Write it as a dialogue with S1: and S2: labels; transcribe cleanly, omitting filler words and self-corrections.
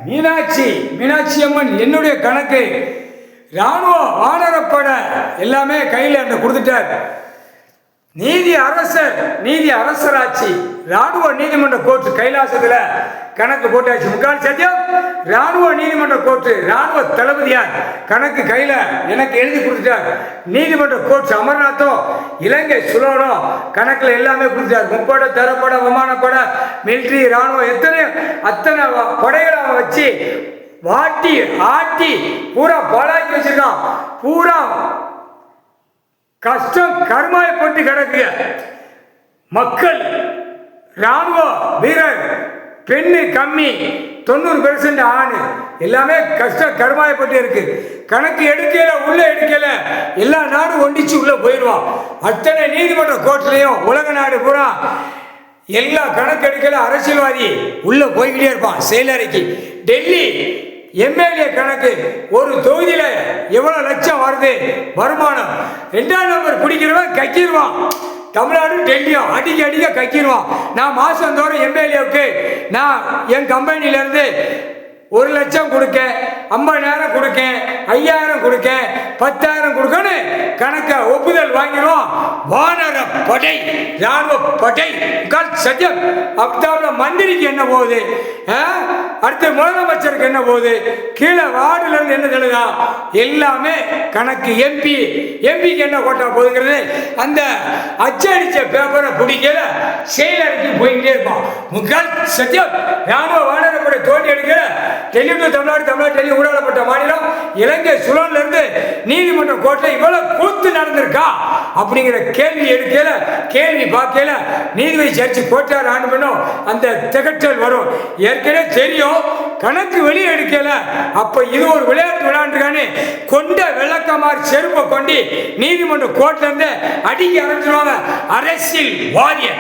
S1: மீனாட்சி மீனாட்சி அம்மன் என்னுடைய கணக்கு இராணுவ வானரப்பட எல்லாமே கையில் அந்த கொடுத்துட்டார். நீதி அரசர் நீதி அரசராட்சி இராணுவ நீதிமன்ற கோர்ட்டு கைலாசத்தில் கணக்கு போட்டாச்சு. முக்கால் சத்தியம் இராணுவ நீதிமன்ற கோர்ட்டு இராணுவ தளபதியார் கணக்கு கையில் எனக்கு எழுதி கொடுத்துட்டார். நீதிமன்ற கோர்ட் அமர்நாத்தும் இலங்கை சுலோனும் கணக்கில் எல்லாமே கொடுத்துட்டார். முப்படை தரப்பட விமானப்பட மிலிட்ரி இராணுவம் அத்தனை படைகளை வச்சு வாட்டி ஆட்டி பூரா பாழாக்கி வச்சிருக்கான். பூரா கஷ்டம் கர்மாயப்பட்டு கிடக்கு. மக்கள் இராணுவ வீரர் பெண்ணு கம்மி, 90% ஆணு, எல்லாமே கஷ்டம் கர்மாயப்பட்டு இருக்கு. கணக்கு எடுக்கல, உள்ள எடுக்கல, எல்லா நாடும் ஒண்டிச்சு உள்ள போயிடுவான். அத்தனை நீதிமன்ற கோர்ட்லையும் உலக நாடு பூரா எல்லா கணக்கு எடுக்கல, அரசியல்வாதி உள்ள போய்கிட்டே இருப்பான் செயலறைக்கு. டெல்லி எம்எல்ஏ கணக்கு ஒரு தொகுதியில் எவ்வளவு லட்சம் வருது வருமானம், 2ஆம் நம்பர் பிடிக்கிறவன் கக்கிடுவான். தமிழ்நாடு டெல்லியும் அடிக்க அடிக்க கக்கிடுவான். நான் மாதம் தோறும் எம்எல்ஏவுக்கு நான் என் கம்பெனிலேருந்து 1 லட்சம் கொடுக்க, 50,000 கொடுக்க, 5,000 கொடுக்க, 10,000 கொடுக்கன்னு கணக்கை ஒப்புதல் வாங்கிடுவோம். வானர படை இராணுவ படை சத்தியம். அப்படி மந்திரிக்கு என்ன போகுது, அடுத்து முதலமைச்சருக்கு என்ன போகுது, கீழே வார்டுல இருந்து என்ன தெளிதா எல்லாமே கணக்கு. எம்பிக்கு என்ன கோட்டா போகுதுங்கிறது அந்த அச்சடிச்ச பேப்பரை பிடிக்கல செயலருக்கு போய்கிட்டே இருப்பான். முக்கால் சத்தியம் இராணுவ வானரப்படை தோண்டி எடுக்கல. டெல்லி டு தமிழ்நாடு, தமிழ்நாடு டெல்லி ஊடாடப்பட்ட மாநிலம் இலங்கை சுலோன்ல இருந்து நீதிமன்ற கோர்ட்டில் இவ்வளவு கூத்து நடந்திருக்கா அப்படிங்கிற கேள்வி எடுக்கல, கேள்வி பார்க்கல. நீதிபதி சர்ச்சு கோட்டார் ஆண்டு பண்ணும் அந்த திகட்டல் வரும். ஏற்கனவே தெரியும் கணக்கு வெளியே எடுக்கல. அப்ப இது ஒரு விளையாட்டு விளையாண்டுக்கானே கொண்ட விளக்கமாறு செருப்பை கொண்டு நீதிமன்ற கோர்ட்ல இருந்து அடிக்க ஆரம்பிச்சிருவாங்க அரசியல் வாரிய.